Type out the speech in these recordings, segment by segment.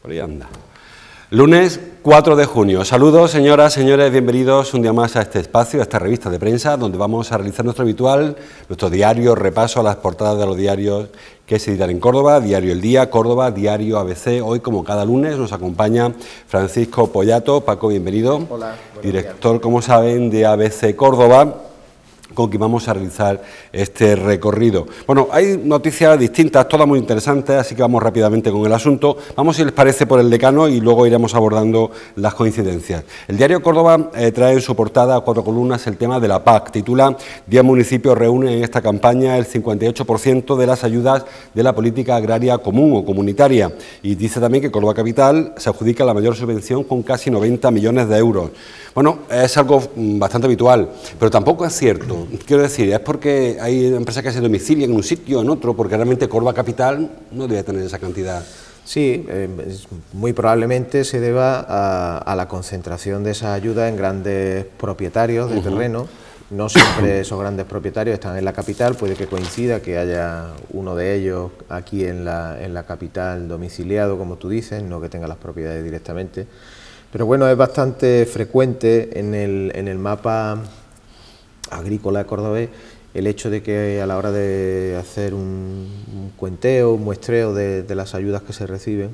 Por ahí anda. Lunes 4 de junio. Saludos, señoras, señores, bienvenidos un día más a este espacio, a esta revista de prensa, donde vamos a realizar nuestro diario repaso a las portadas de los diarios que se editan en Córdoba, Diario El Día, Córdoba, Diario ABC. Hoy, como cada lunes, nos acompaña Francisco Pollato. Paco, bienvenido. Hola. Director, como saben, de ABC Córdoba, con quien vamos a realizar este recorrido. Bueno, hay noticias distintas, todas muy interesantes, así que vamos rápidamente con el asunto. Vamos, si les parece, por el decano y luego iremos abordando las coincidencias. El diario Córdoba trae en su portada a 4 columnas el tema de la PAC. Titula: 10 municipios reúnen en esta campaña el 58% de las ayudas de la política agraria común o comunitaria. Y dice también que Córdoba Capital se adjudica la mayor subvención con casi 90 millones de euros. Bueno, es algo bastante habitual, pero tampoco es cierto. Quiero decir, es porque hay empresas que se domicilian en un sitio o en otro, porque realmente Córdoba Capital no debe tener esa cantidad. Sí, muy probablemente se deba a la concentración de esa ayuda en grandes propietarios de terreno. No siempre esos grandes propietarios están en la capital, puede que coincida que haya uno de ellos aquí en la capital domiciliado, como tú dices, no que tenga las propiedades directamente. Pero bueno, es bastante frecuente en el mapa agrícola cordobés el hecho de que a la hora de hacer un cuenteo, un muestreo de las ayudas que se reciben,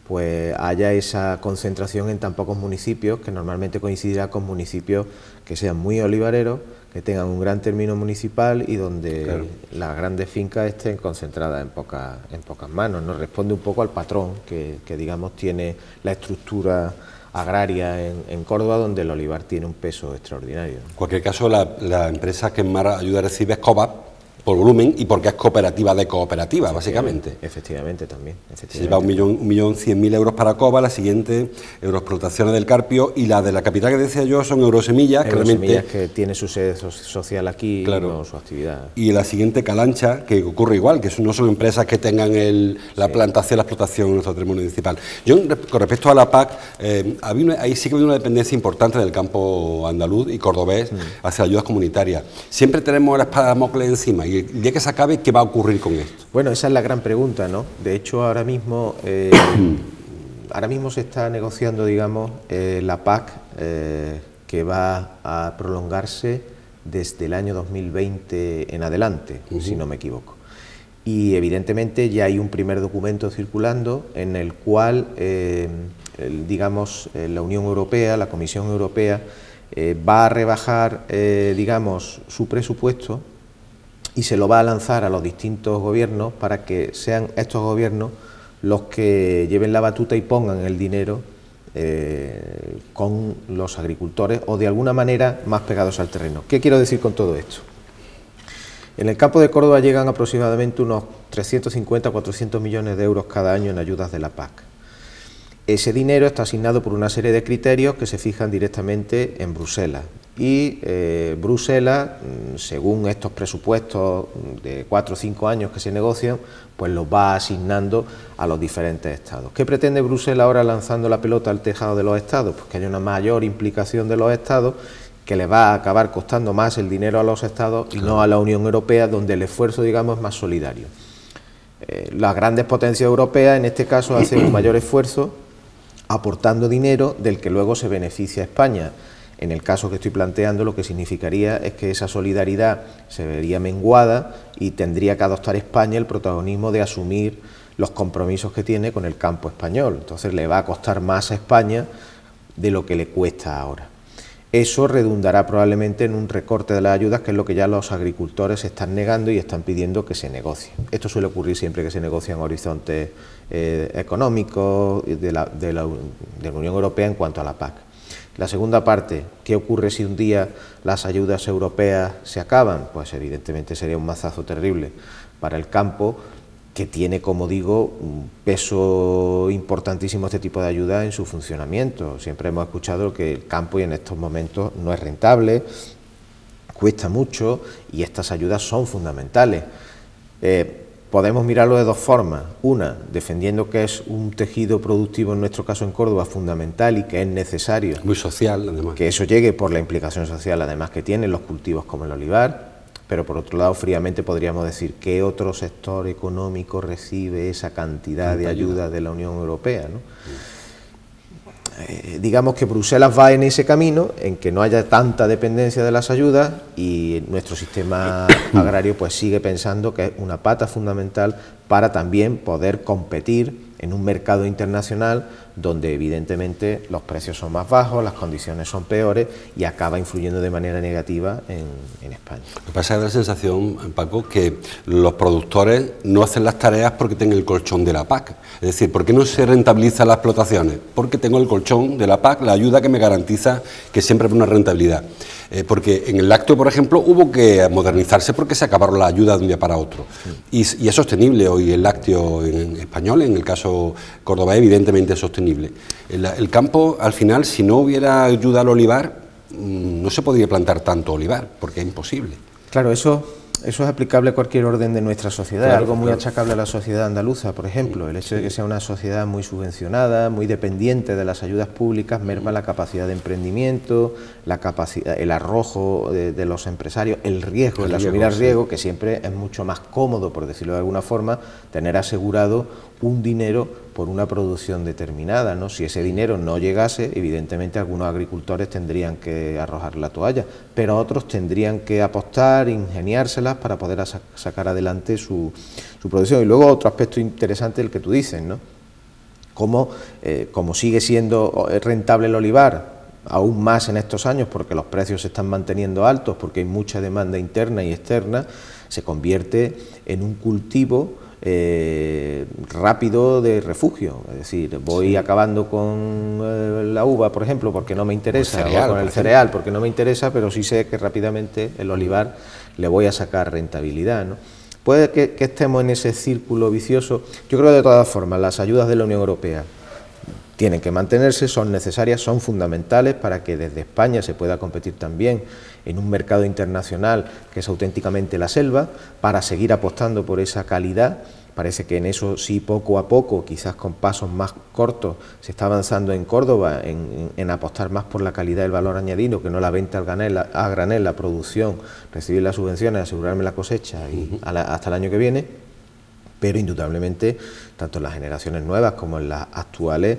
pues haya esa concentración en tan pocos municipios, que normalmente coincidirá con municipios que sean muy olivareros, que tengan un gran término municipal y donde claro, las grandes fincas estén concentradas en pocas manos, ¿no? Responde un poco al patrón que digamos tiene la estructura agraria en Córdoba, donde el olivar tiene un peso extraordinario. En cualquier caso, la empresa que más ayuda recibe es COVAP, por volumen y porque es cooperativa de cooperativa, básicamente. Efectivamente, también. Se lleva 1.100.000 euros para COVA, la siguiente, Euroexplotaciones del Carpio, y la de la capital que decía yo son Eurosemillas, que tiene su sede social aquí, claro, y no su actividad. Y la siguiente, Calancha, que ocurre igual, que no son empresas que tengan la plantación, la explotación en nuestro terreno municipal. Yo, con respecto a la PAC, ahí sí que hay una dependencia importante del campo andaluz y cordobés hacia ayudas comunitarias. Siempre tenemos la espada de Damocles encima, y el día que se acabe, ¿qué va a ocurrir con esto? Bueno, esa es la gran pregunta, ¿no? De hecho, ahora mismo se está negociando, digamos, la PAC que va a prolongarse desde el año 2020 en adelante, si no me equivoco. Y evidentemente ya hay un primer documento circulando en el cual, digamos, la Unión Europea, la Comisión Europea, va a rebajar, digamos, su presupuesto y se lo va a lanzar a los distintos gobiernos para que sean estos gobiernos los que lleven la batuta y pongan el dinero con los agricultores o de alguna manera más pegados al terreno. ¿Qué quiero decir con todo esto? En el campo de Córdoba llegan aproximadamente unos 350 o 400 millones de euros cada año en ayudas de la PAC. Ese dinero está asignado por una serie de criterios que se fijan directamente en Bruselas. Y Bruselas, según estos presupuestos de 4 o 5 años que se negocian, pues los va asignando a los diferentes estados. ¿Qué pretende Bruselas ahora lanzando la pelota al tejado de los estados? Pues que haya una mayor implicación de los estados, que le va a acabar costando más el dinero a los estados y no a la Unión Europea, donde el esfuerzo, digamos, es más solidario. Las grandes potencias europeas, en este caso, hacen un mayor esfuerzo aportando dinero del que luego se beneficia España. En el caso que estoy planteando, lo que significaría es que esa solidaridad se vería menguada y tendría que adoptar España el protagonismo de asumir los compromisos que tiene con el campo español. Entonces le va a costar más a España de lo que le cuesta ahora. Eso redundará probablemente en un recorte de las ayudas, que es lo que ya los agricultores están negando y están pidiendo que se negocie. Esto suele ocurrir siempre que se negocian horizontes económicos de la Unión Europea en cuanto a la PAC. La segunda parte, ¿qué ocurre si un día las ayudas europeas se acaban? Pues evidentemente sería un mazazo terrible para el campo, que tiene, como digo, un peso importantísimo este tipo de ayuda en su funcionamiento. Siempre hemos escuchado que el campo y en estos momentos no es rentable, cuesta mucho y estas ayudas son fundamentales. podemos mirarlo de dos formas. Una, defendiendo que es un tejido productivo, en nuestro caso en Córdoba, fundamental y que es necesario. Muy social, además. Que eso llegue por la implicación social, además, que tienen los cultivos como el olivar. Pero por otro lado, fríamente podríamos decir, ¿qué otro sector económico recibe esa cantidad de ayuda de la Unión Europea, ¿no? Digamos que Bruselas va en ese camino, en que no haya tanta dependencia de las ayudas, y nuestro sistema agrario pues sigue pensando que es una pata fundamental para también poder competir en un mercado internacional donde evidentemente los precios son más bajos, las condiciones son peores y acaba influyendo de manera negativa en España. Lo que pasa es que da la sensación, Paco, que los productores no hacen las tareas porque tienen el colchón de la PAC. Es decir, ¿por qué no se rentabilizan las explotaciones? Porque tengo el colchón de la PAC, la ayuda que me garantiza que siempre hay una rentabilidad. Porque en el lácteo, por ejemplo, hubo que modernizarse porque se acabaron las ayudas de un día para otro. Y es sostenible hoy el lácteo en español, en el caso cordobés, evidentemente es sostenible. El campo, al final, si no hubiera ayuda al olivar, no se podría plantar tanto olivar, porque es imposible. Claro, eso es aplicable a cualquier orden de nuestra sociedad, claro, algo muy achacable a la sociedad andaluza, por ejemplo. El hecho de que sea una sociedad muy subvencionada, muy dependiente de las ayudas públicas, merma la capacidad de emprendimiento, la capacidad, el arrojo de los empresarios, el riesgo, el asumir el riesgo, que siempre es mucho más cómodo, por decirlo de alguna forma, tener asegurado un dinero por una producción determinada, ¿no? Si ese dinero no llegase, evidentemente algunos agricultores tendrían que arrojar la toalla, pero otros tendrían que apostar, ingeniárselas para poder sacar adelante su producción. Y luego otro aspecto interesante, el que tú dices, ¿no? Como sigue siendo rentable el olivar, aún más en estos años, porque los precios se están manteniendo altos, porque hay mucha demanda interna y externa, se convierte en un cultivo rápido de refugio. Es decir, voy acabando con la uva, por ejemplo, porque no me interesa, o con el cereal porque no me interesa, pero sí sé que rápidamente el olivar le voy a sacar rentabilidad, ¿no? Puede que estemos en ese círculo vicioso. Yo creo que de todas formas las ayudas de la Unión Europea tienen que mantenerse, son necesarias, son fundamentales para que desde España se pueda competir también en un mercado internacional que es auténticamente la selva, para seguir apostando por esa calidad. Parece que en eso sí, poco a poco, quizás con pasos más cortos, se está avanzando en Córdoba en apostar más por la calidad del valor añadido, que no la venta a granel, la producción, recibir las subvenciones, asegurarme la cosecha y hasta el año que viene. Pero indudablemente, tanto en las generaciones nuevas como en las actuales,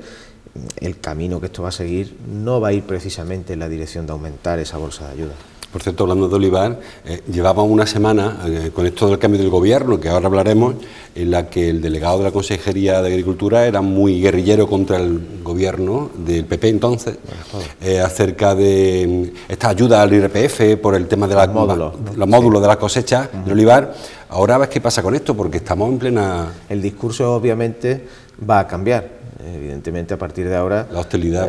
el camino que esto va a seguir no va a ir precisamente en la dirección de aumentar esa bolsa de ayuda. Por cierto, hablando de olivar, llevaba una semana con esto del cambio del gobierno, que ahora hablaremos, en la que el delegado de la Consejería de Agricultura era muy guerrillero contra el gobierno del PP entonces, acerca de esta ayuda al IRPF por el tema de los módulos de las cosechas del olivar. Ahora ves qué pasa con esto, porque estamos en plena... El discurso obviamente va a cambiar. Evidentemente a partir de ahora la hostilidad,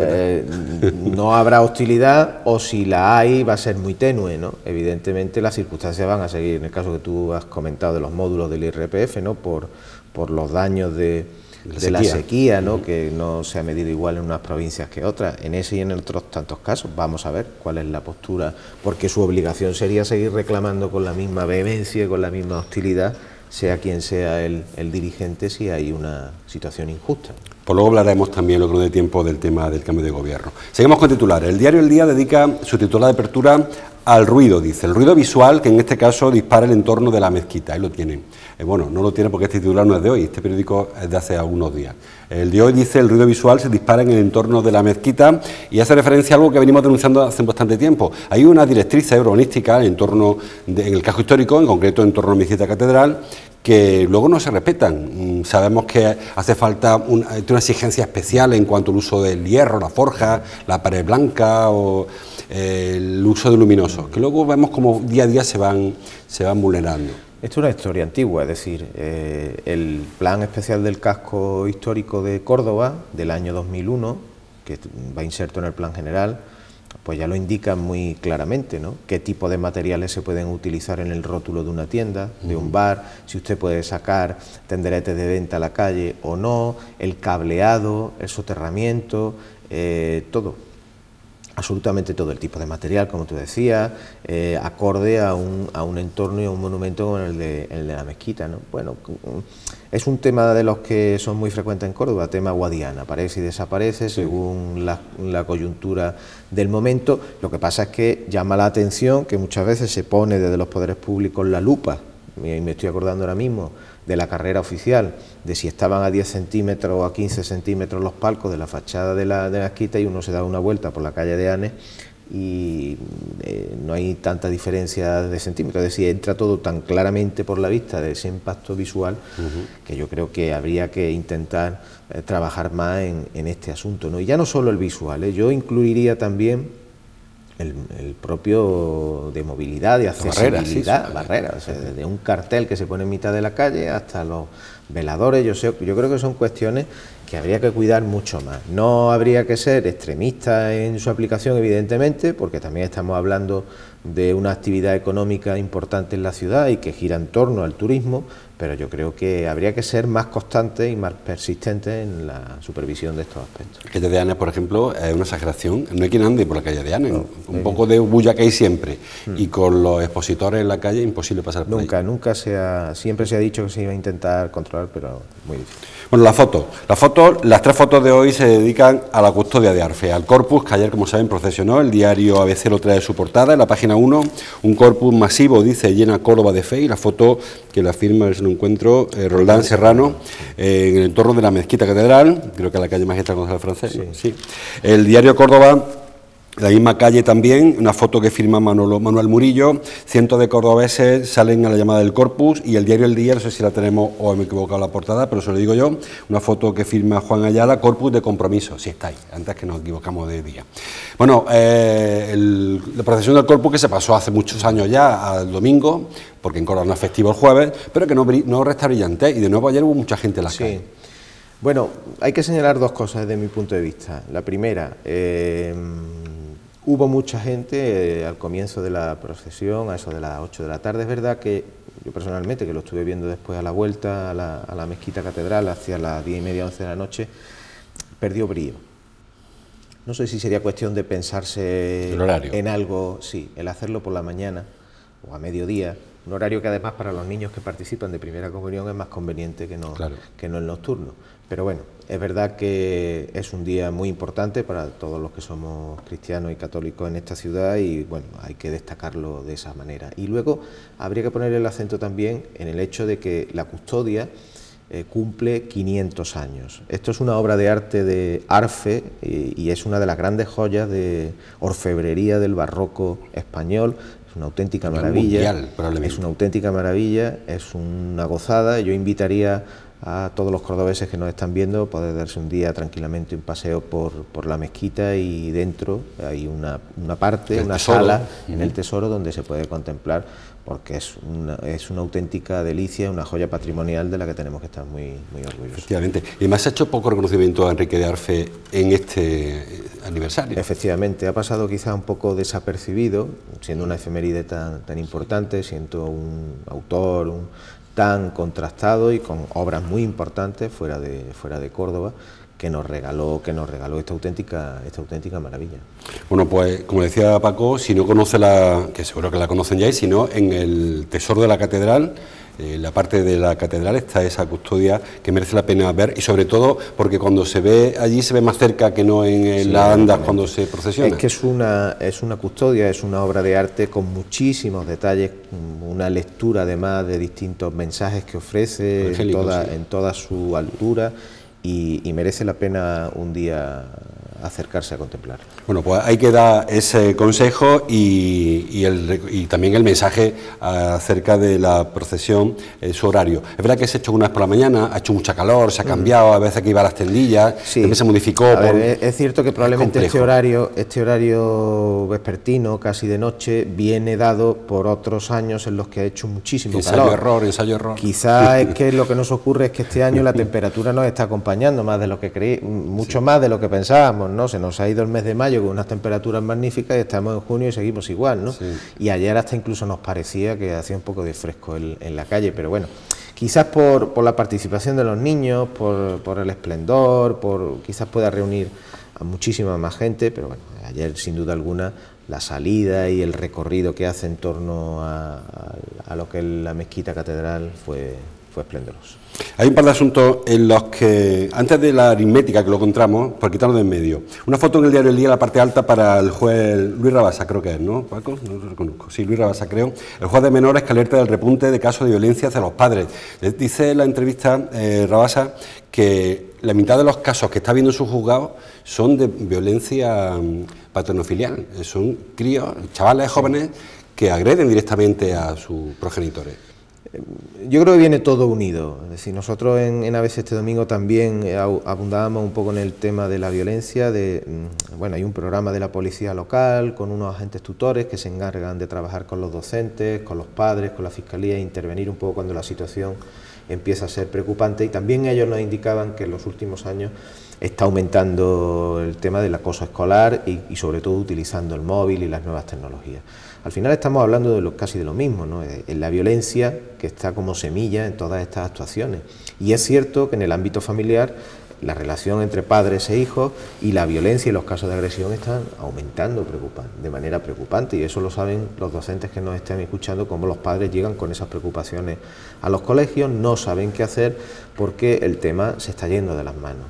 no habrá hostilidad, o si la hay va a ser muy tenue, ¿no? Evidentemente las circunstancias van a seguir, en el caso que tú has comentado de los módulos del IRPF, ¿no? Por los daños de la sequía, ¿no? Que no se ha medido igual en unas provincias que otras. En ese y en otros tantos casos vamos a ver cuál es la postura, porque su obligación sería seguir reclamando con la misma vehemencia y con la misma hostilidad, sea quien sea el dirigente, si hay una situación injusta. Pues luego hablaremos también, lo que no dé tiempo, del tema del cambio de gobierno. Seguimos con titulares. El diario El Día dedica su titular de apertura al ruido, dice. El ruido visual, que en este caso dispara el entorno de la mezquita. Ahí lo tienen. Bueno, no lo tiene porque este titular no es de hoy, este periódico es de hace algunos días. El de hoy dice: el ruido visual se dispara en el entorno de la mezquita, y hace referencia a algo que venimos denunciando hace bastante tiempo. Hay una directriz urbanística en el casco histórico, en concreto en torno a la mezquita catedral, que luego no se respetan. Sabemos que hace falta una exigencia especial en cuanto al uso del hierro, la forja, la pared blanca o el uso de luminosos, que luego vemos como día a día se van vulnerando. Esto es una historia antigua, es decir, el Plan Especial del Casco Histórico de Córdoba del año 2001, que va inserto en el Plan General, pues ya lo indica muy claramente, ¿no? Qué tipo de materiales se pueden utilizar en el rótulo de una tienda, de un bar, si usted puede sacar tenderetes de venta a la calle o no, el cableado, el soterramiento, todo. absolutamente todo el tipo de material, como tú decías, acorde a un entorno y a un monumento como el de la mezquita, ¿no? Bueno, es un tema de los que son muy frecuentes en Córdoba, tema Guadiana, aparece y desaparece según la coyuntura del momento. Lo que pasa es que llama la atención que muchas veces se pone desde los poderes públicos la lupa, y me estoy acordando ahora mismo de la carrera oficial, de si estaban a 10 centímetros o a 15 centímetros los palcos de la fachada de la mezquita, y uno se da una vuelta por la calle de Anes y no hay tanta diferencia de centímetros, es decir, entra todo tan claramente por la vista de ese impacto visual que yo creo que habría que intentar trabajar más en este asunto, ¿no? Y ya no solo el visual, yo incluiría también el propio de movilidad, de accesibilidad, barreras, o sea, desde un cartel que se pone en mitad de la calle hasta los veladores. Yo creo que son cuestiones que habría que cuidar mucho más. No habría que ser extremista en su aplicación, evidentemente, porque también estamos hablando de una actividad económica importante en la ciudad y que gira en torno al turismo, pero yo creo que habría que ser más constante y más persistente en la supervisión de estos aspectos. La calle de Anes, por ejemplo, es una exageración. No hay quien ande por la calle de Anes, no, un poco de bulla que hay siempre, y con los expositores en la calle imposible pasar por ahí. Siempre se ha dicho que se iba a intentar controlar, pero muy difícil. Bueno, las tres fotos de hoy se dedican a la custodia de Arfe, al corpus que ayer, como saben, procesionó. El diario ABC lo trae en su portada, en la página 1, un corpus masivo, dice, llena Córdoba de fe, y la foto que la firma, a ver si lo encuentro, Roldán Serrano, en el entorno de la Mezquita Catedral, creo que es la calle Magistral González Francés, sí. ¿No? Sí. El diario Córdoba, la misma calle también, una foto que firma Manuel Murillo, cientos de cordobeses salen a la llamada del corpus, y el diario El Día, no sé si la tenemos o me he equivocado la portada, pero se lo digo yo, una foto que firma Juan Ayala, corpus de compromiso, sí está ahí, antes que nos equivocamos de día. Bueno, la procesión del corpus que se pasó hace muchos años ya al domingo, porque en Córdoba no es festivo el jueves, pero que no resta brillante, y de nuevo ayer hubo mucha gente en las calles. Bueno, hay que señalar dos cosas desde mi punto de vista. La primera, hubo mucha gente al comienzo de la procesión, a eso de las 8 de la tarde. Es verdad que yo personalmente, que lo estuve viendo después a la vuelta a la Mezquita Catedral, hacia las 10:30, 11 de la noche, perdió brío. No sé si sería cuestión de pensarse en algo, sí, el hacerlo por la mañana o a mediodía, un horario que además para los niños que participan de primera comunión es más conveniente que no el nocturno. Pero bueno, es verdad que es un día muy importante para todos los que somos cristianos y católicos en esta ciudad, y bueno, hay que destacarlo de esa manera. Y luego habría que poner el acento también en el hecho de que la custodia cumple 500 años. Esto es una obra de arte de Arfe y es una de las grandes joyas de orfebrería del barroco español. Es una auténtica maravilla. Mundial, es una auténtica maravilla, es una gozada. Yo invitaría a todos los cordobeses que nos están viendo poder darse un día tranquilamente un paseo por la mezquita, y dentro hay una parte, una sala en el Tesoro donde se puede contemplar, porque es una auténtica delicia, una joya patrimonial de la que tenemos que estar muy, muy orgullosos. Efectivamente. Y me has hecho poco reconocimiento a Enrique de Arfe en este aniversario. Efectivamente, ha pasado quizá un poco desapercibido, siendo una efeméride tan importante, siendo un autor tan contrastado y con obras muy importantes fuera de Córdoba, que nos regaló esta auténtica maravilla. Bueno, pues como decía Paco, si no conoce que seguro que la conocen ya, y si no, en el Tesoro de la Catedral, la parte de la catedral, está esa custodia que merece la pena ver, y sobre todo porque cuando se ve allí se ve más cerca que no en las andas cuando se procesiona. Es que es una custodia, es una obra de arte con muchísimos detalles, una lectura además de distintos mensajes que ofrece en toda su altura, y merece la pena un día acercarse a contemplar. Bueno, pues hay que dar ese consejo y también el mensaje acerca de la procesión, su horario. Es verdad que se ha hecho una vez por la mañana, ha hecho mucha calor, se ha cambiado, a veces que iba a las tendillas, también se modificó. Es cierto que probablemente este horario vespertino, casi de noche, viene dado por otros años en los que ha hecho muchísimo calor. Ensayo error. Quizás es que lo que nos ocurre es que este año la temperatura nos está acompañando más de lo que mucho más de lo que pensábamos, ¿no? Se nos ha ido el mes de mayo con unas temperaturas magníficas y estamos en junio y seguimos igual, ¿no? Sí. Y ayer hasta incluso nos parecía que hacía un poco de fresco en la calle, pero bueno, quizás por la participación de los niños, por el esplendor, quizás pueda reunir a muchísima más gente, pero bueno, ayer sin duda alguna la salida y el recorrido que hace en torno a lo que es la mezquita catedral fue esplendoroso. Hay un par de asuntos en los que, antes de la aritmética que lo encontramos, por quitarlo de en medio, una foto en el diario El Día, la parte alta para el juez Luis Rabasa, creo que es, ¿no, Paco? No lo reconozco. Sí, Luis Rabasa, creo. El juez de menores que alerta del repunte de casos de violencia hacia los padres. Dice en la entrevista Rabasa que la mitad de los casos que está viendo en su juzgado son de violencia paternofilial. Son críos, chavales jóvenes que agreden directamente a sus progenitores. Yo creo que viene todo unido. Es decir, nosotros en ABC este domingo también abundábamos un poco en el tema de la violencia. Bueno, hay un programa de la policía local con unos agentes tutores que se encargan de trabajar con los docentes, con los padres, con la fiscalía e intervenir un poco cuando la situación empieza a ser preocupante. Y también ellos nos indicaban que en los últimos años está aumentando el tema del acoso escolar y sobre todo utilizando el móvil y las nuevas tecnologías. Al final estamos hablando de casi de lo mismo, ¿no? En la violencia que está como semilla en todas estas actuaciones. Y es cierto que en el ámbito familiar la relación entre padres e hijos y la violencia y los casos de agresión están aumentando de manera preocupante, y eso lo saben los docentes que nos estén escuchando, cómo los padres llegan con esas preocupaciones a los colegios, no saben qué hacer porque el tema se está yendo de las manos.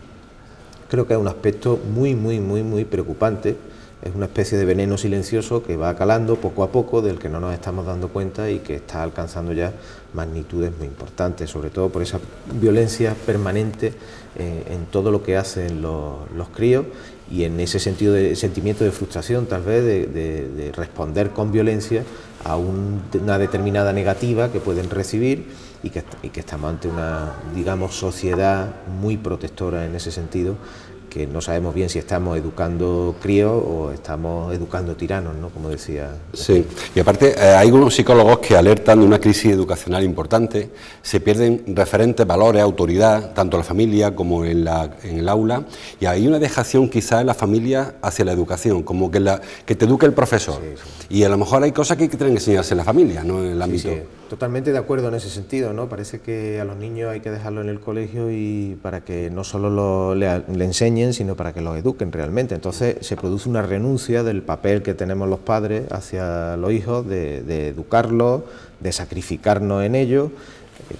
Creo que es un aspecto muy preocupante. Es una especie de veneno silencioso que va calando poco a poco, del que no nos estamos dando cuenta y que está alcanzando ya magnitudes muy importantes, sobre todo por esa violencia permanente en todo lo que hacen los críos, y en ese sentido de sentimiento de frustración tal vez de responder con violencia a una determinada negativa que pueden recibir, y que estamos ante una, digamos, sociedad muy protectora en ese sentido, que no sabemos bien si estamos educando críos o estamos educando tiranos, ¿no? Como decía. Sí, y aparte hay unos psicólogos que alertan de una crisis educacional importante, se pierden referentes, valores, autoridad, tanto en la familia como en el aula, y hay una dejación quizás en la familia hacia la educación, como que te eduque el profesor, y a lo mejor hay cosas que tienen que enseñarse en la familia, no en el ámbito. Sí, totalmente de acuerdo en ese sentido, ¿no? Parece que a los niños hay que dejarlo en el colegio y para que no solo le enseñen, sino para que los eduquen realmente. Entonces se produce una renuncia del papel que tenemos los padres hacia los hijos, de educarlos, de sacrificarnos en ellos,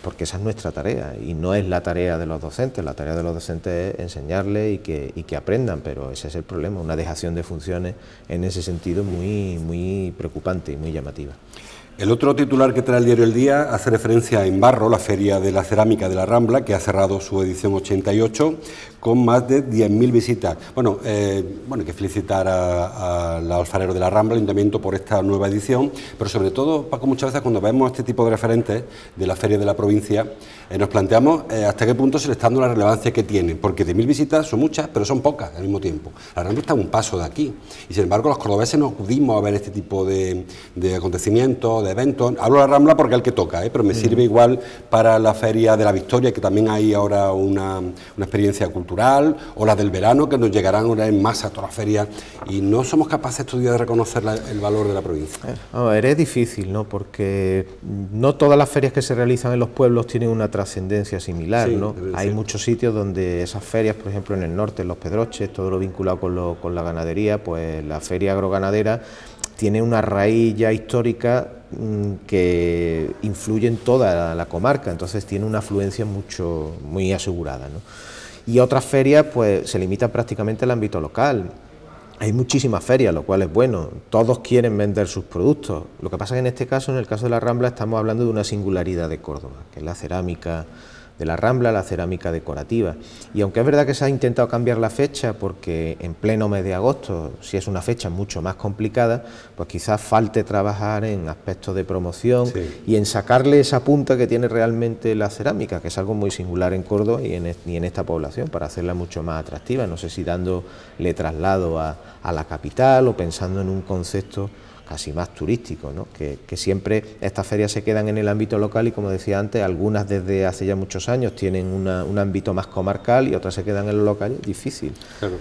porque esa es nuestra tarea y no es la tarea de los docentes. La tarea de los docentes es enseñarles y que aprendan, pero ese es el problema, una dejación de funciones en ese sentido muy preocupante y muy llamativa. El otro titular que trae el diario El Día hace referencia a Embarro, la Feria de la Cerámica de la Rambla, que ha cerrado su edición 88 con más de 10.000 visitas. Bueno, hay que felicitar al alfarero de la Rambla, al Ayuntamiento, por esta nueva edición, pero sobre todo, Paco, muchas veces cuando vemos este tipo de referentes de la Feria de la provincia, nos planteamos hasta qué punto se le está dando la relevancia que tiene, porque 10.000 visitas son muchas, pero son pocas al mismo tiempo. La Rambla está a un paso de aquí, y sin embargo los cordobeses nos acudimos a ver este tipo de acontecimientos, de eventos. Hablo de la Rambla porque es el que toca, pero me sirve igual para la Feria de la Victoria, que también hay ahora una experiencia cultural, o la del verano, que nos llegarán ahora en masa a toda la feria, y no somos capaces estos días de reconocer el valor de la provincia. A ver, es difícil, ¿no? Porque no todas las ferias que se realizan en los pueblos tienen una trascendencia similar, sí, ¿no? Hay muchos sitios donde esas ferias, por ejemplo en el norte, en Los Pedroches, todo lo vinculado con la ganadería, pues la feria agroganadera tiene una raíz ya histórica que influye en toda la comarca, entonces tiene una afluencia muy asegurada, ¿no? Y otras ferias pues se limitan prácticamente al ámbito local. Hay muchísimas ferias, lo cual es bueno, todos quieren vender sus productos. Lo que pasa es que en este caso, en el caso de la Rambla, estamos hablando de una singularidad de Córdoba, que es la cerámica de la Rambla, la cerámica decorativa. Y aunque es verdad que se ha intentado cambiar la fecha, porque en pleno mes de agosto, si es una fecha mucho más complicada, pues quizás falte trabajar en aspectos de promoción, sí, y en sacarle esa punta que tiene realmente la cerámica, que es algo muy singular en Córdoba y en esta población, para hacerla mucho más atractiva. No sé si dándole traslado a la capital o pensando en un concepto casi más turístico, ¿no? Que siempre estas ferias se quedan en el ámbito local y, como decía antes, algunas desde hace ya muchos años tienen un ámbito más comarcal y otras se quedan en lo local. Es difícil. Claro.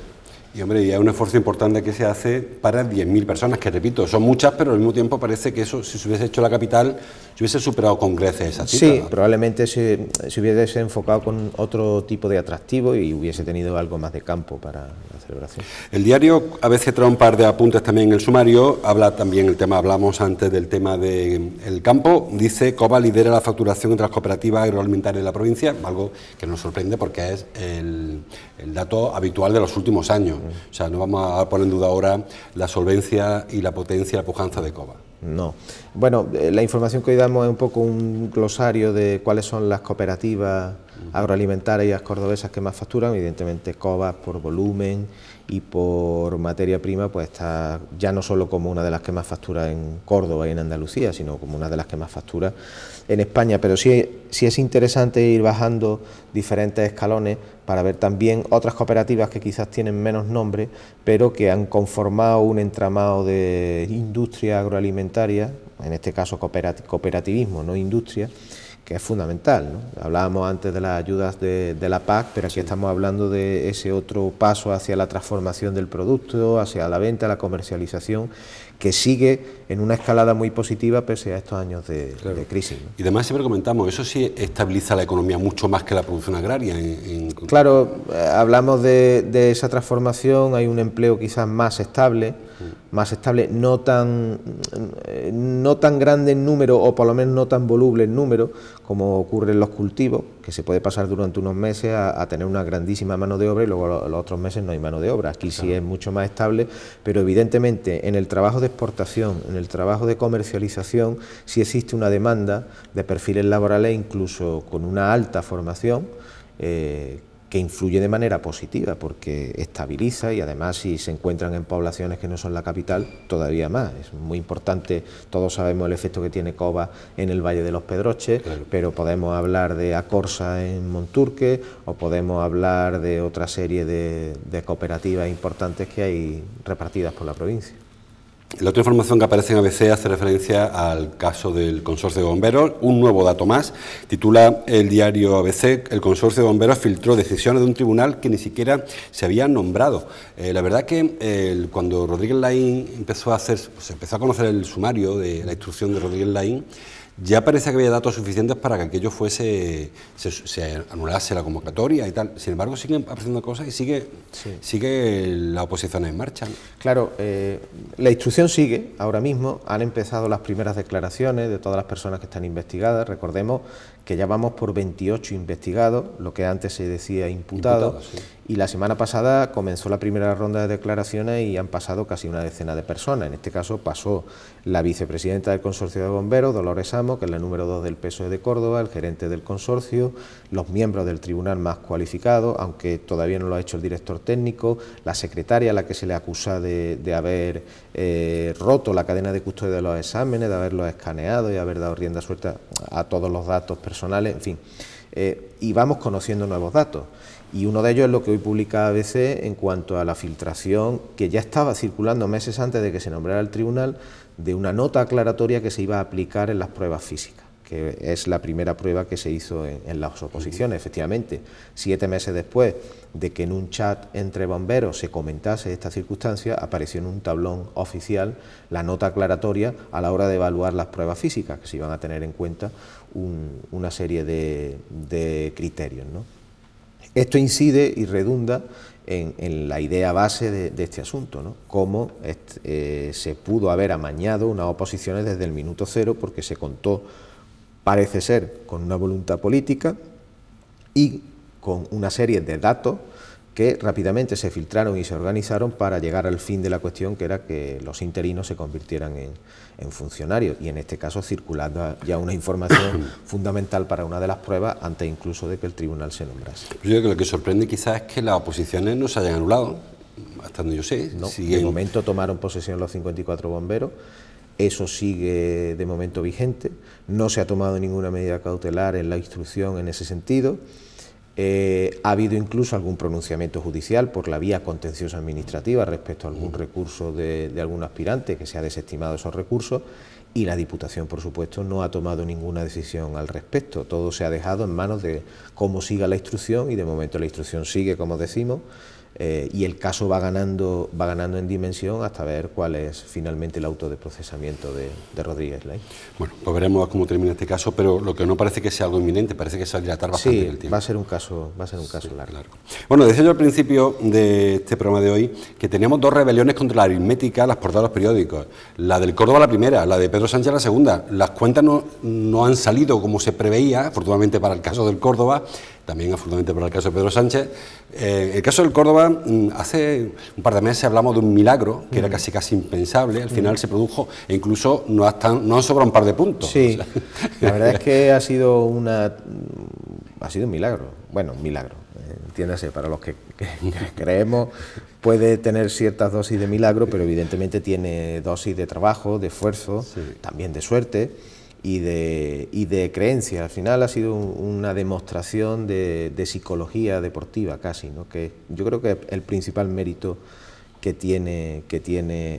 Y hombre, y hay un esfuerzo importante que se hace para 10.000 personas, que repito, son muchas, pero al mismo tiempo parece que eso, si se hubiese hecho en la capital, se hubiese superado con creces esa cifra. Sí, probablemente se hubiese enfocado con otro tipo de atractivo y hubiese tenido algo más de campo para la celebración. El diario a veces trae un par de apuntes también en el sumario, habla también el tema, hablamos antes del tema del campo, dice Cova lidera la facturación entre las cooperativas agroalimentarias de la provincia, algo que nos sorprende porque es el dato habitual de los últimos años. O sea, no vamos a poner en duda ahora la solvencia y la potencia y la pujanza de Cova. No. Bueno, la información que hoy damos es un poco un glosario de cuáles son las cooperativas agroalimentarias cordobesas que más facturan. Evidentemente Cova por volumen y por materia prima pues está ya no solo como una de las que más factura en Córdoba y en Andalucía, sino como una de las que más factura en España, pero sí es interesante ir bajando diferentes escalones para ver también otras cooperativas que quizás tienen menos nombre, pero que han conformado un entramado de industria agroalimentaria, en este caso cooperativismo, no industria, que es fundamental, ¿no? Hablábamos antes de las ayudas de la PAC, pero aquí estamos hablando de ese otro paso hacia la transformación del producto, hacia la venta, la comercialización, que sigue en una escalada muy positiva pese a estos años de crisis, ¿no? Y además siempre comentamos, eso sí estabiliza la economía mucho más que la producción agraria. Claro, hablamos de esa transformación, hay un empleo quizás más estable, no tan grande en número, o por lo menos no tan voluble en número, como ocurre en los cultivos, que se puede pasar durante unos meses a tener una grandísima mano de obra y luego los otros meses no hay mano de obra. Aquí sí es mucho más estable, pero evidentemente en el trabajo de exportación, en el trabajo de comercialización, sí existe una demanda de perfiles laborales, incluso con una alta formación, que influye de manera positiva porque estabiliza, y además si se encuentran en poblaciones que no son la capital, todavía más. Es muy importante, todos sabemos el efecto que tiene Cova en el Valle de los Pedroches, pero podemos hablar de Acorsa en Monturque o podemos hablar de otra serie de cooperativas importantes que hay repartidas por la provincia. La otra información que aparece en ABC hace referencia al caso del Consorcio de Bomberos. Un nuevo dato más, titula el diario ABC, el Consorcio de Bomberos filtró decisiones de un tribunal que ni siquiera se había nombrado. La verdad que cuando Rodríguez Laín empezó a conocer el sumario de la instrucción de Rodríguez Laín, ya parecía que había datos suficientes para que aquello se anulase la convocatoria y tal. Sin embargo, siguen apareciendo cosas y sigue la oposición en marcha, ¿no? Claro, la instrucción sigue ahora mismo. Han empezado las primeras declaraciones de todas las personas que están investigadas. Recordemos que ya vamos por 28 investigados, lo que antes se decía imputados, sí. Y la semana pasada comenzó la primera ronda de declaraciones y han pasado casi una decena de personas. En este caso pasó la vicepresidenta del Consorcio de Bomberos, Dolores Amo, que es la número 2 del PSOE de Córdoba, el gerente del consorcio, los miembros del tribunal más cualificados, aunque todavía no lo ha hecho el director técnico, la secretaria, a la que se le acusa de haber roto la cadena de custodia de los exámenes, de haberlos escaneado y haber dado rienda suelta a todos los datos personales, en fin. Y vamos conociendo nuevos datos. Y uno de ellos es lo que hoy publica ABC en cuanto a la filtración que ya estaba circulando meses antes de que se nombrara el tribunal, de una nota aclaratoria que se iba a aplicar en las pruebas físicas, que es la primera prueba que se hizo en las oposiciones. Efectivamente, 7 meses después de que en un chat entre bomberos se comentase esta circunstancia, apareció en un tablón oficial la nota aclaratoria a la hora de evaluar las pruebas físicas, que se iban a tener en cuenta una serie de criterios, ¿no? Esto incide y redunda en la idea base de este asunto, ¿no? Cómo se pudo haber amañado unas oposiciones desde el minuto cero, porque se contó, parece ser, con una voluntad política y con una serie de datos que rápidamente se filtraron y se organizaron para llegar al fin de la cuestión, que era que los interinos se convirtieran en funcionarios, y en este caso circulando ya una información fundamental para una de las pruebas antes incluso de que el tribunal se nombrase. Yo creo que lo que sorprende quizás es que las oposiciones no se hayan anulado, hasta donde yo sé. No, de momento tomaron posesión los 54 bomberos, eso sigue de momento vigente, no se ha tomado ninguna medida cautelar en la instrucción en ese sentido. Ha habido incluso algún pronunciamiento judicial por la vía contenciosa administrativa respecto a algún recurso de algún aspirante, que se ha desestimado esos recursos, y la Diputación, por supuesto, no ha tomado ninguna decisión al respecto. Todo se ha dejado en manos de cómo siga la instrucción, y de momento la instrucción sigue, como decimos, y el caso va ganando en dimensión hasta ver cuál es finalmente el auto de procesamiento de Rodríguez Lai. Bueno, pues veremos cómo termina este caso, pero lo que no parece que sea algo inminente, parece que se va a dilatar bastante en el tiempo. Va a ser un caso largo. Bueno, decía yo al principio de este programa de hoy que teníamos dos rebeliones contra la aritmética, las portadas de los periódicos. La del Córdoba la primera, la de Pedro Sánchez la segunda. Las cuentas no han salido como se preveía, afortunadamente para el caso del Córdoba, también afortunadamente para el caso de Pedro Sánchez. El caso del Córdoba, hace un par de meses hablamos de un milagro que era casi impensable, al final se produjo e incluso nos han sobrado un par de puntos. Sí, o sea. La verdad es que ha sido un milagro, bueno, un milagro, entiéndase, para los que creemos puede tener ciertas dosis de milagro, pero evidentemente tiene dosis de trabajo, de esfuerzo, también de suerte y de creencia. Al final ha sido una demostración de psicología deportiva casi, ¿no? Que yo creo que es el principal mérito que tiene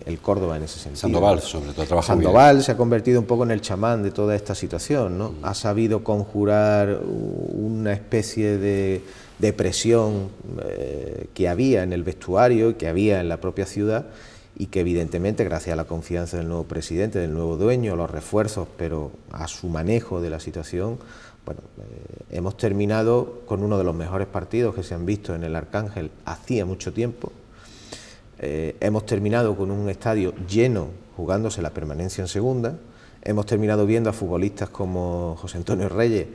el Córdoba en ese sentido. Sandoval, sobre todo, trabaja muy bien. Sandoval se ha convertido un poco en el chamán de toda esta situación, ¿no? Ha sabido conjurar una especie de presión que había en el vestuario y que había en la propia ciudad, y que evidentemente, gracias a la confianza del nuevo presidente, del nuevo dueño, a los refuerzos, pero a su manejo de la situación, bueno, hemos terminado con uno de los mejores partidos que se han visto en el Arcángel hacía mucho tiempo. Hemos terminado con un estadio lleno, jugándose la permanencia en segunda. Hemos terminado viendo a futbolistas como José Antonio Reyes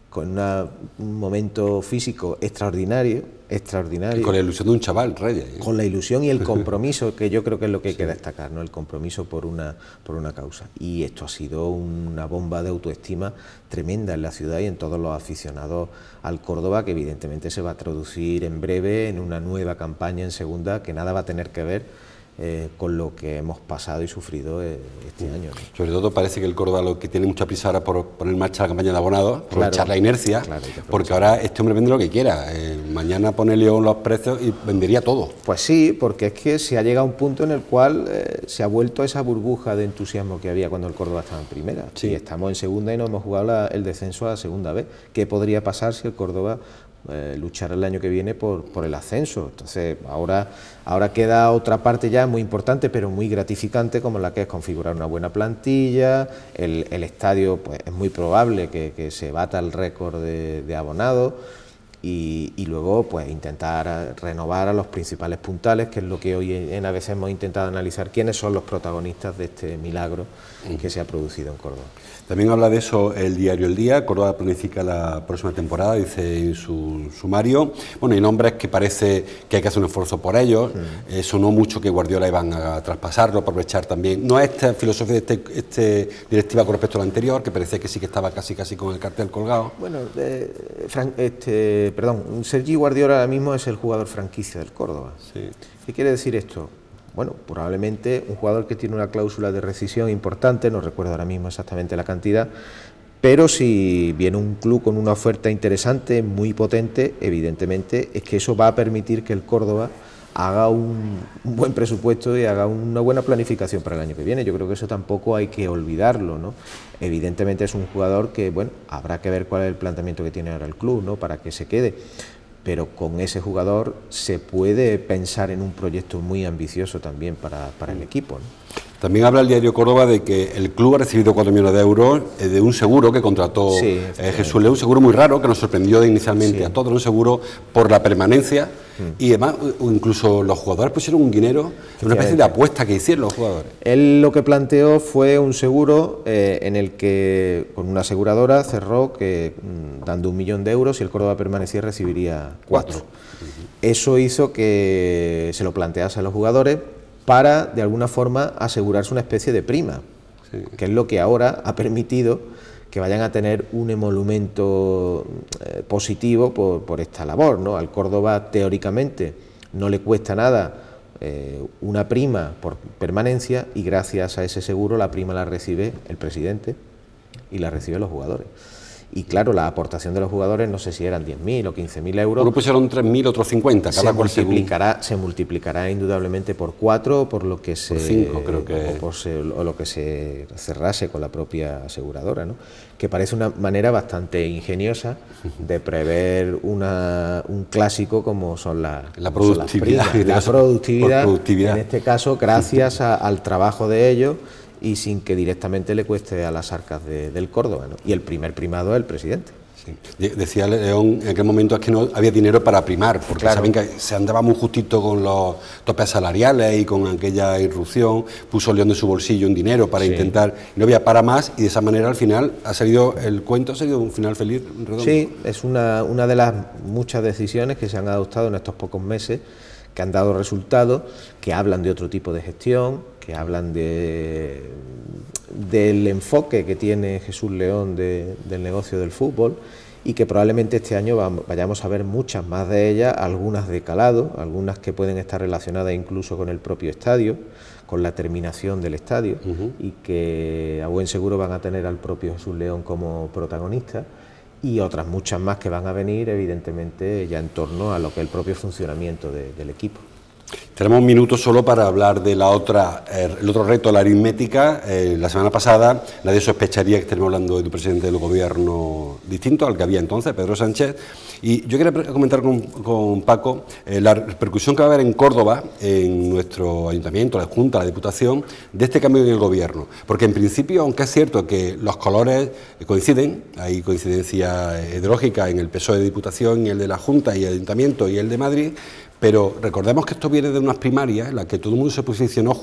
con un momento físico extraordinario. Y con la ilusión de un chaval, Reyes. Con la ilusión y el compromiso, que yo creo que es lo que hay que destacar, ¿no? El compromiso por una causa. Y esto ha sido una bomba de autoestima tremenda en la ciudad y en todos los aficionados al Córdoba, que evidentemente se va a traducir en breve en una nueva campaña en segunda que nada va a tener que ver con lo que hemos pasado y sufrido este año, ¿no? Sobre todo parece que el Córdoba lo que tiene mucha prisa ahora por poner en marcha la campaña de abonados, aprovechar la inercia, porque ahora este hombre vende lo que quiera. Mañana pone León los precios y vendería todo. Pues sí, porque es que se ha llegado a un punto en el cual se ha vuelto esa burbuja de entusiasmo que había cuando el Córdoba estaba en primera. Sí, estamos en segunda y no hemos jugado el descenso a la segunda vez. ¿Qué podría pasar si el Córdoba luchar el año que viene por el ascenso? Entonces ahora queda otra parte ya muy importante pero muy gratificante, como la que es configurar una buena plantilla. El estadio, pues es muy probable que se bata el récord de abonados, y luego pues intentar renovar a los principales puntales, que es lo que hoy en ABC hemos intentado analizar, quiénes son los protagonistas de este milagro que se ha producido en Córdoba. También habla de eso el diario El Día. Córdoba planifica la próxima temporada, dice en su sumario. Bueno, y nombres que parece que hay que hacer un esfuerzo por ellos. Sonó mucho que Guardiola iban a traspasarlo, aprovechar también. No es esta filosofía de este directiva con respecto a la anterior, que parecía que sí que estaba casi con el cartel colgado. Bueno, Sergi Guardiola ahora mismo es el jugador franquicia del Córdoba. Sí. ¿Qué quiere decir esto? Bueno, probablemente un jugador que tiene una cláusula de rescisión importante, no recuerdo ahora mismo exactamente la cantidad, pero si viene un club con una oferta interesante, muy potente, evidentemente es que eso va a permitir que el Córdoba haga un buen presupuesto y haga una buena planificación para el año que viene. Yo creo que eso tampoco hay que olvidarlo, ¿no? Evidentemente es un jugador que, bueno, habrá que ver cuál es el planteamiento que tiene ahora el club, ¿no?, para que se quede. Pero con ese jugador se puede pensar en un proyecto muy ambicioso también para el equipo, ¿no? También habla el diario Córdoba de que el club ha recibido 4 millones de euros de un seguro que contrató Jesús León, un seguro muy raro que nos sorprendió inicialmente a todos, un seguro por la permanencia, y además incluso los jugadores pusieron un dinero, una especie de apuesta que hicieron los jugadores. Él lo que planteó fue un seguro en el que con una aseguradora cerró que dando 1 millón de euros, si el Córdoba permanecía recibiría 4. Eso hizo que se lo plantease a los jugadores para, de alguna forma, asegurarse una especie de prima, que es lo que ahora ha permitido que vayan a tener un emolumento positivo por esta labor, ¿no? Al Córdoba, teóricamente, no le cuesta nada una prima por permanencia, y gracias a ese seguro la prima la recibe el presidente y la reciben los jugadores. Y claro, la aportación de los jugadores, no sé si eran 10.000 o 15.000 euros. Uno pusieron 3.000, otros 50, cada cual se multiplicará indudablemente por 4, por lo que se... Por 5, creo que... o lo que se cerrase con la propia aseguradora, ¿no? Que parece una manera bastante ingeniosa de prever un clásico como son la productividad. La productividad, en este caso, gracias al trabajo de ellos, y sin que directamente le cueste a las arcas del Córdoba, ¿no? Y el primer primado es el presidente. Sí. Decía León en aquel momento es que no había dinero para primar, porque claro, saben que se andaba muy justito con los topes salariales y con aquella irrupción. Puso León de su bolsillo un dinero para intentar, no había para más, y de esa manera al final el cuento ha sido un final feliz, redondo. Sí, es una de las muchas decisiones que se han adoptado en estos pocos meses, que han dado resultados, que hablan de otro tipo de gestión, que hablan del enfoque que tiene Jesús León del negocio del fútbol, y que probablemente este año vayamos a ver muchas más de ellas, algunas de calado, algunas que pueden estar relacionadas incluso con el propio estadio, con la terminación del estadio, y que a buen seguro van a tener al propio Jesús León como protagonista, y otras muchas más que van a venir, evidentemente, ya en torno a lo que es el propio funcionamiento del equipo. Tenemos un minuto solo para hablar de el otro reto, la aritmética. La semana pasada nadie sospecharía que estemos hablando de un presidente del gobierno distinto al que había entonces, Pedro Sánchez. Y yo quería comentar con Paco la repercusión que va a haber en Córdoba, en nuestro ayuntamiento, la Junta, la Diputación, de este cambio en el gobierno. Porque en principio, aunque es cierto que los colores coinciden, hay coincidencia ideológica en el PSOE de Diputación y el de la Junta y el Ayuntamiento y el de Madrid, pero recordemos que esto viene de unas primarias en las que todo el mundo se posicionó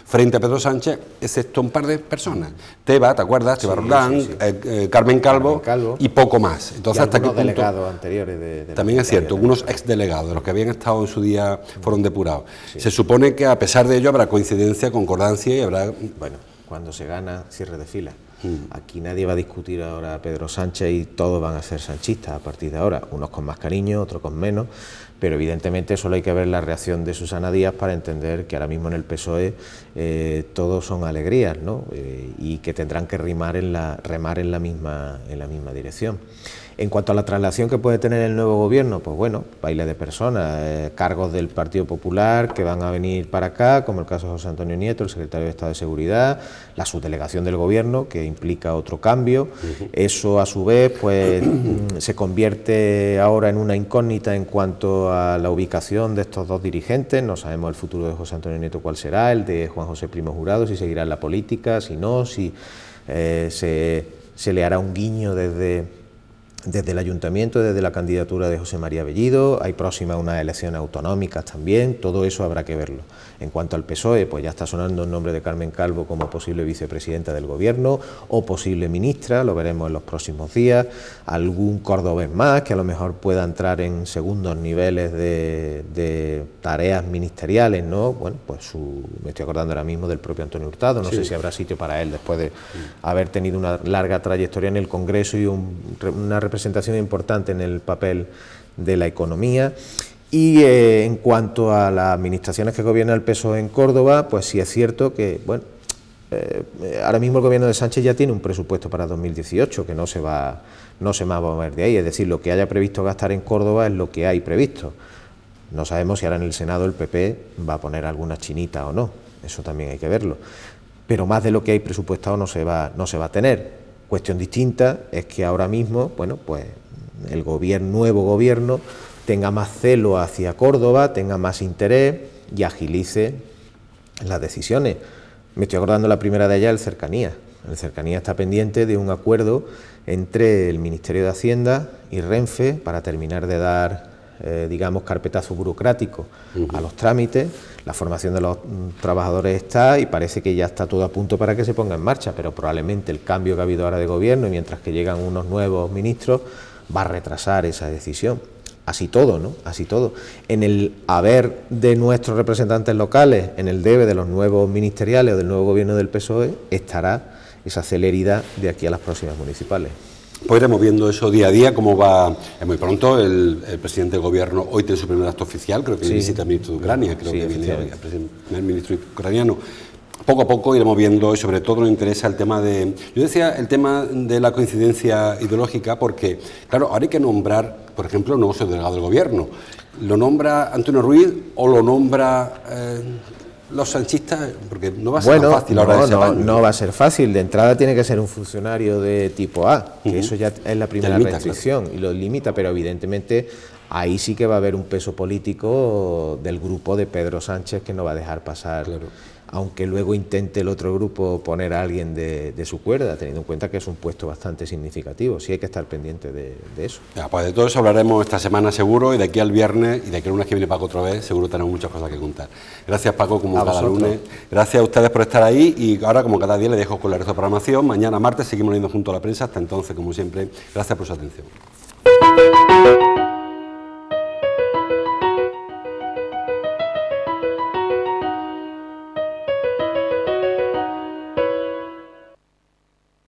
frente a Pedro Sánchez, excepto un par de personas. Teba, ¿te acuerdas? Teba Roldán, Carmen Calvo y poco más. Entonces, y hasta algunos delegados anteriores de también es cierto, algunos exdelegados, los que habían estado en su día fueron depurados. Sí. Se supone que a pesar de ello habrá coincidencia, concordancia y habrá... Bueno, cuando se gana, cierre de fila. Aquí nadie va a discutir ahora a Pedro Sánchez y todos van a ser sanchistas a partir de ahora, unos con más cariño, otros con menos, pero evidentemente solo hay que ver la reacción de Susana Díaz para entender que ahora mismo en el PSOE todos son alegrías, ¿no? Y que tendrán que remar en la misma dirección. En cuanto a la traslación que puede tener el nuevo gobierno, pues bueno, baile de personas, cargos del Partido Popular que van a venir para acá, como el caso de José Antonio Nieto, el secretario de Estado de Seguridad, la subdelegación del gobierno, que implica otro cambio. Eso, a su vez, pues se convierte ahora en una incógnita en cuanto a la ubicación de estos dos dirigentes. No sabemos el futuro de José Antonio Nieto cuál será, el de Juan José Primo Jurado, si seguirá en la política, si no, si se le hará un guiño desde el ayuntamiento, desde la candidatura de José María Bellido. Hay próximas unas elecciones autonómicas también, todo eso habrá que verlo. En cuanto al PSOE, pues ya está sonando el nombre de Carmen Calvo como posible vicepresidenta del gobierno o posible ministra, lo veremos en los próximos días. Algún cordobés más que a lo mejor pueda entrar en segundos niveles de tareas ministeriales, ¿no? Bueno, pues me estoy acordando ahora mismo del propio Antonio Hurtado, no sé si habrá sitio para él después de haber tenido una larga trayectoria en el Congreso y una representación importante en el papel de la economía. Y en cuanto a las administraciones que gobierna el PSOE en Córdoba, pues sí es cierto que, bueno, ahora mismo el gobierno de Sánchez ya tiene un presupuesto para 2018 que no se va a mover de ahí, es decir, lo que haya previsto gastar en Córdoba es lo que hay previsto. No sabemos si ahora en el Senado el PP va a poner alguna chinita o no, eso también hay que verlo, pero más de lo que hay presupuestado no se va a tener. Cuestión distinta es que ahora mismo, bueno, pues el nuevo gobierno tenga más celo hacia Córdoba, tenga más interés y agilice las decisiones. Me estoy acordando la primera de ellas, el Cercanías. El Cercanías está pendiente de un acuerdo entre el Ministerio de Hacienda y Renfe para terminar de dar, digamos, carpetazo burocrático a los trámites. La formación de los trabajadores está y parece que ya está todo a punto para que se ponga en marcha, pero probablemente el cambio que ha habido ahora de gobierno y mientras que llegan unos nuevos ministros va a retrasar esa decisión. Así todo, ¿no? Así todo. En el haber de nuestros representantes locales, en el debe de los nuevos ministeriales o del nuevo gobierno del PSOE, estará esa celeridad de aquí a las próximas municipales. Pues iremos viendo eso día a día, cómo va. Muy pronto el presidente del gobierno hoy tiene su primer acto oficial, creo que visita al ministro de Ucrania, creo que viene hoy el ministro ucraniano. poco a poco iremos viendo, y sobre todo nos interesa el tema de... Yo decía el tema de la coincidencia ideológica porque, claro, ahora hay que nombrar, por ejemplo, el nuevo subdelegado del Gobierno. ¿Lo nombra Antonio Ruiz o lo nombra los sanchistas? Porque no va a ser tan fácil ahora ese apaño. No va a ser fácil. De entrada tiene que ser un funcionario de tipo A, que eso ya es la primera restricción, claro, y lo limita, pero evidentemente ahí sí que va a haber un peso político del grupo de Pedro Sánchez que no va a dejar pasar, claro, aunque luego intente el otro grupo poner a alguien de su cuerda, teniendo en cuenta que es un puesto bastante significativo. Sí hay que estar pendiente de eso. Ya, pues de todo eso hablaremos esta semana seguro, y de aquí al viernes, y de aquí al lunes que viene Paco otra vez, seguro tenemos muchas cosas que contar. Gracias, Paco, como cada lunes. Gracias a ustedes por estar ahí, y ahora, como cada día, les dejo con la resto de programación. Mañana, martes, seguimos leyendo junto a la prensa. Hasta entonces, como siempre, gracias por su atención.